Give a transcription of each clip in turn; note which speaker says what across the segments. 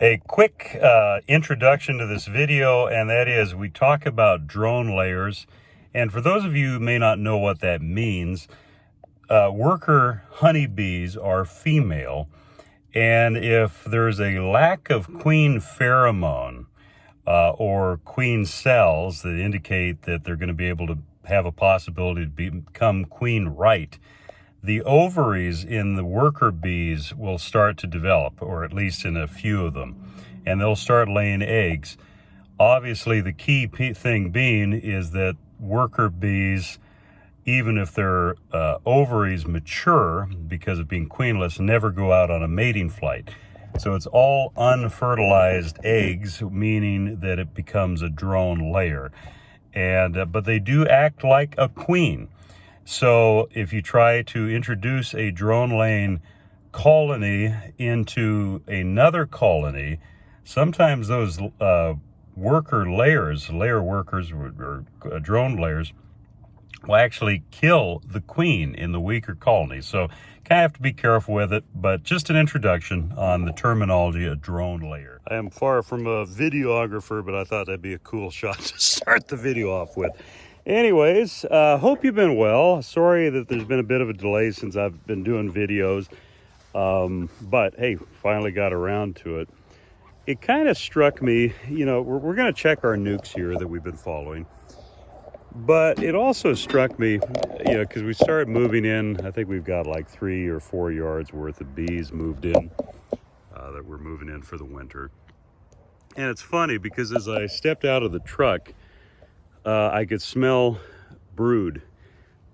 Speaker 1: A quick introduction to this video, and that is we talk about drone layers. And for those of you who may not know what that means, worker honeybees are female, and if there's a lack of queen pheromone or queen cells that indicate that they're going to be able to have a possibility to become queen right, the ovaries in the worker bees will start to develop, or at least in a few of them, and they'll start laying eggs. Obviously, the key thing being is that worker bees, even if their ovaries mature because of being queenless, never go out on a mating flight. So it's all unfertilized eggs, meaning that it becomes a drone layer. And but they do act like a queen. So if you try to introduce a drone laying colony into another colony, sometimes those worker layers, layer workers or drone layers, will actually kill the queen in the weaker colony. So kind of have to be careful with it, but just an introduction on the terminology of drone layer. I am far from a videographer, but I thought that'd be a cool shot to start the video off with. Anyways, hope you've been well. Sorry that there's been a bit of a delay since I've been doing videos, but hey, finally got around to it. It kind of struck me, you know, we're going to check our NUCs here that we've been following, but it also struck me, you know, because we started moving in. I think we've got like 3 or 4 yards worth of bees moved in that we're moving in for the winter. And it's funny because as I stepped out of the truck, I could smell brood,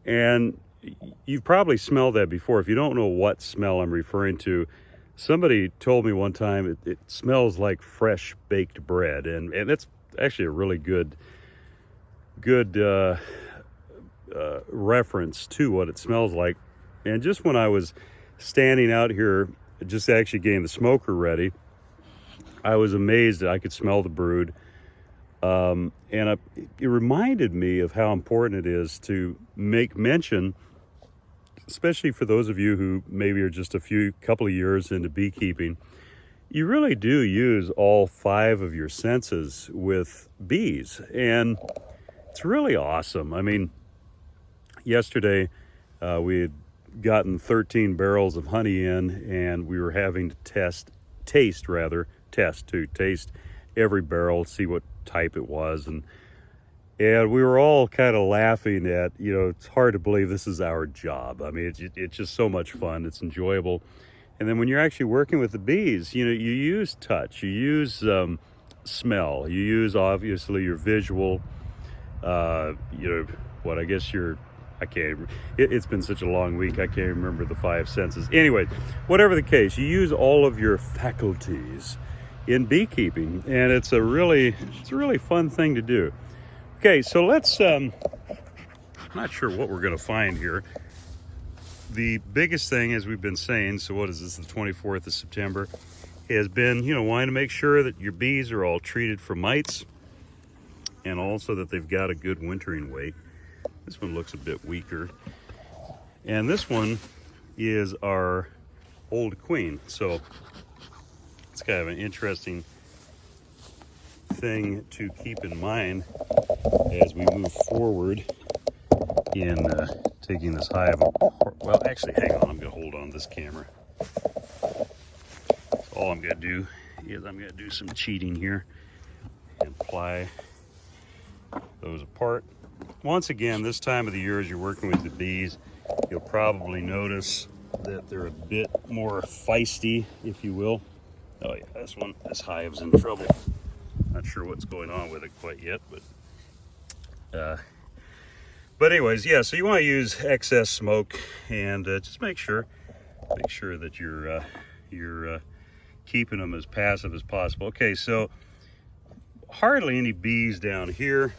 Speaker 1: and you've probably smelled that before. If you don't know what smell I'm referring to, somebody told me one time it smells like fresh baked bread, and that's actually a really good reference to what it smells like. And just when I was standing out here, just actually getting the smoker ready, I was amazed that I could smell the brood. It reminded me of how important it is to make mention, especially for those of you who maybe are just couple of years into beekeeping. You really do use all 5 of your senses with bees, and it's really awesome. I mean, yesterday we had gotten 13 barrels of honey in, and we were having to taste every barrel, see what type it was, and we were all kind of laughing at, you know, it's hard to believe this is our job. I mean, it's just so much fun. It's enjoyable. And then when you're actually working with the bees, you know, you use touch, you use smell, you use obviously your visual, you know, what I guess it's been such a long week, I can't remember the 5 senses. Anyway, whatever the case, you use all of your faculties in beekeeping, and it's a really fun thing to do. Okay, so let's, I'm not sure what we're gonna find here. The biggest thing, as we've been saying, so what is this, the 24th of September, has been, you know, wanting to make sure that your bees are all treated for mites, and also that they've got a good wintering weight. This one looks a bit weaker. And this one is our old queen. So it's kind of an interesting thing to keep in mind as we move forward in taking this hive apart. Well, actually, hang on, I'm gonna hold on this camera. All I'm gonna do is I'm gonna do some cheating here and ply those apart. Once again, this time of the year as you're working with the bees, you'll probably notice that they're a bit more feisty, if you will. Oh yeah, this hive's in trouble. Not sure what's going on with it quite yet, but anyways, yeah, so you want to use excess smoke, and just make sure that you're keeping them as passive as possible. Okay, so hardly any bees down here.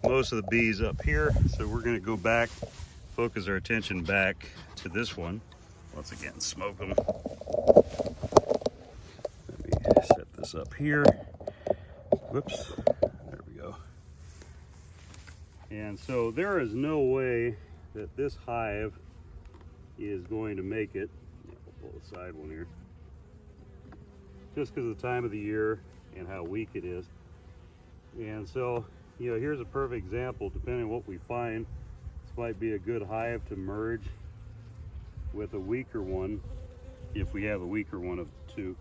Speaker 1: Most of the bees up here. So we're going to go back, focus our attention back to this one. Once again, smoke them. Let me set this up here. Whoops, there we go. And so there is no way that this hive is going to make it. I'll pull the side one here. just because of the time of the year and how weak it is. And so, you know, here's a perfect example. Depending on what we find, this might be a good hive to merge with a weaker one, if we have a weaker one of the two.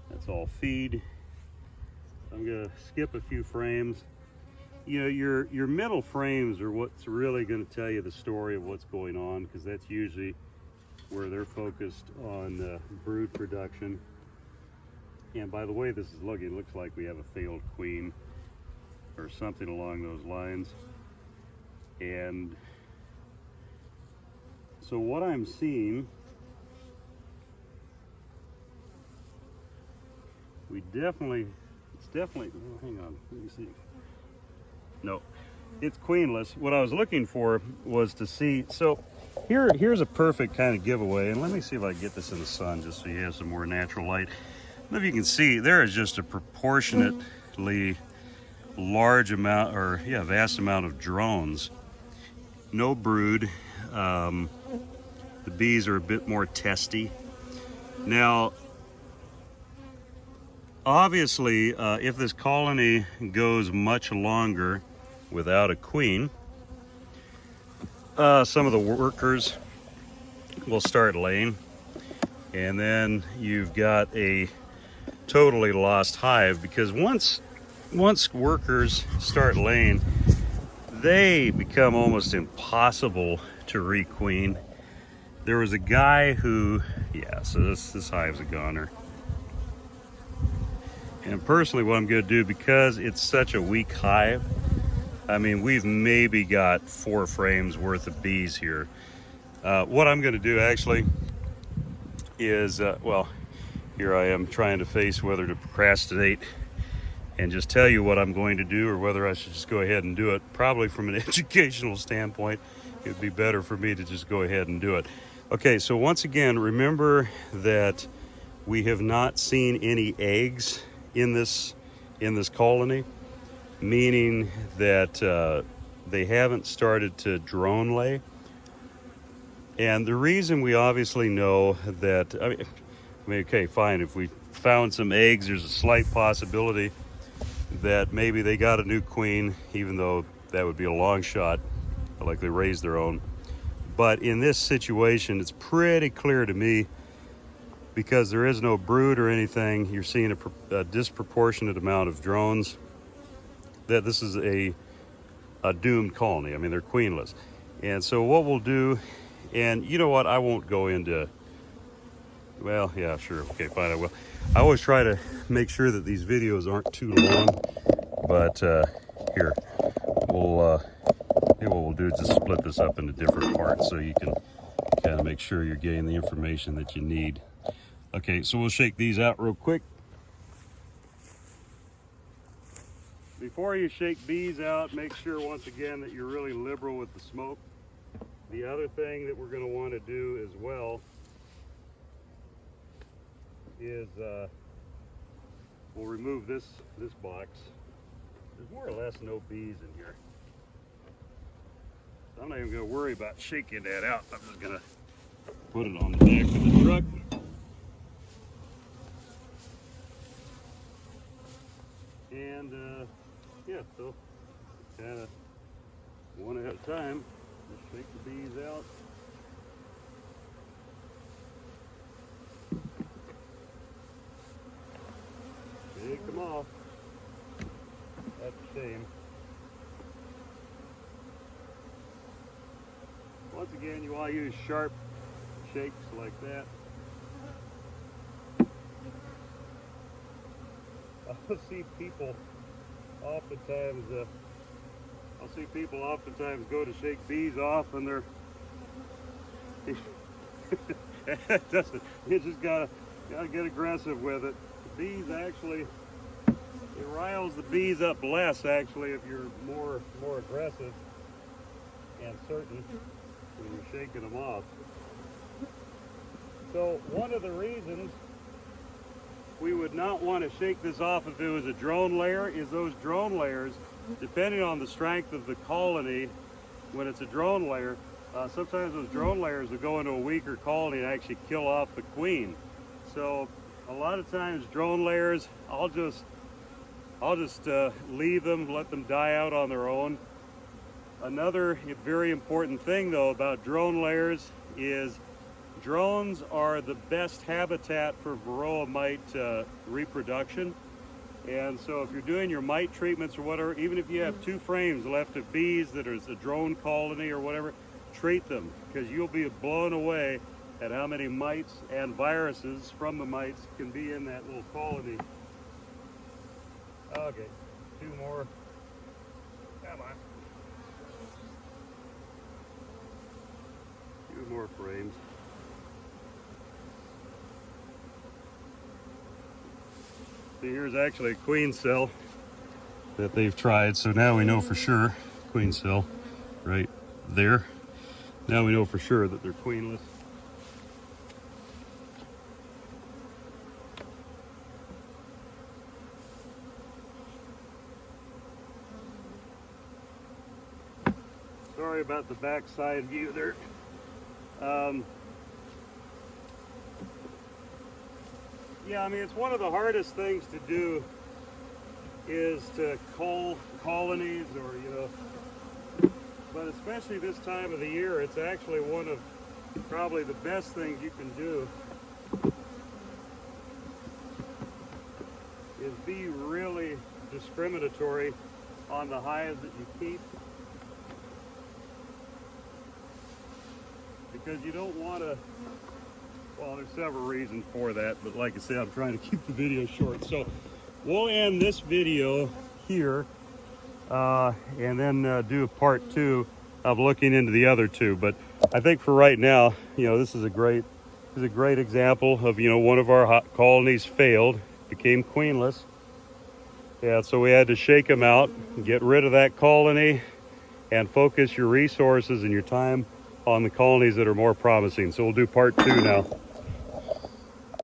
Speaker 1: That's all feed. I'm gonna skip a few frames. You know, your middle frames are what's really going to tell you the story of what's going on, because that's usually where they're focused on brood production. And by the way this is looking, it looks like we have a failed queen or something along those lines. And so what I'm seeing, it's definitely, oh, hang on, let me see. No, it's queenless. What I was looking for was to see, so here's a perfect kind of giveaway, and let me see if I can get this in the sun just so you have some more natural light. I don't know if you can see, there is just a proportionately large amount, or yeah, vast amount of drones. No brood. The bees are a bit more testy. Now, obviously, if this colony goes much longer without a queen, some of the workers will start laying, and then you've got a totally lost hive, because once workers start laying, they become almost impossible to requeen. There was a guy who, yeah, so this hive's a goner. And personally, what I'm going to do, because it's such a weak hive, I mean, we've maybe got 4 frames worth of bees here. What I'm going to do actually is, well, here I am trying to face whether to procrastinate and just tell you what I'm going to do, or whether I should just go ahead and do it. Probably from an educational standpoint, it'd be better for me to just go ahead and do it. Okay, so once again, remember that we have not seen any eggs in this colony, meaning that they haven't started to drone lay. And the reason we obviously know that, I mean, okay, fine, if we found some eggs, there's a slight possibility that maybe they got a new queen, even though that would be a long shot, like they raised their own. But in this situation, it's pretty clear to me, because there is no brood or anything, you're seeing a disproportionate amount of drones, that this is a doomed colony. I mean, they're queenless. And so what we'll do, and you know what, I won't go into, well, yeah, sure, okay, fine, I will. I always try to make sure that these videos aren't too long, but here, maybe what we'll do is just split this up into different parts so you can kind of make sure you're getting the information that you need. Okay, so we'll shake these out real quick. Before you shake bees out, make sure once again that you're really liberal with the smoke. The other thing that we're going to want to do as well is we'll remove this box. There's more or less no bees in here. So I'm not even going to worry about shaking that out. I'm just going to put it on the back of the truck. And yeah, so kind of one at a time, just shake the bees out. Shake them off. That's a shame. Once again, you want to use sharp shakes like that. I'll see people oftentimes go to shake bees off, and they're you just gotta get aggressive with it. The bees actually, it riles the bees up less actually if you're more aggressive and certain when you're shaking them off. So one of the reasons we would not want to shake this off if it was a drone layer is those drone layers, depending on the strength of the colony, when it's a drone layer, sometimes those drone layers will go into a weaker colony and actually kill off the queen. So A lot of times drone layers, I'll just leave them, let them die out on their own. Another very important thing though about drone layers is drones are the best habitat for varroa mite reproduction. And so if you're doing your mite treatments or whatever, even if you have 2 frames left of bees that are a drone colony or whatever, treat them, because you'll be blown away at how many mites and viruses from the mites can be in that little colony. Okay, 2 more. Come on. 2 more frames. See, here's actually a queen cell that they've tried, so now we know for sure. Queen cell right there. Now we know for sure that they're queenless. Sorry about the backside view there. Yeah, I mean, it's one of the hardest things to do is to cull colonies, or, you know, but especially this time of the year, it's actually one of probably the best things you can do is be really discriminatory on the hives that you keep, because you don't want to, well, there's several reasons for that, but like I said, I'm trying to keep the video short. So we'll end this video here and then do a part 2 of looking into the other 2. But I think for right now, you know, this is a great example of, you know, one of our hot colonies failed, became queenless. Yeah, so we had to shake them out, get rid of that colony, and focus your resources and your time on the colonies that are more promising. So we'll do part 2 now.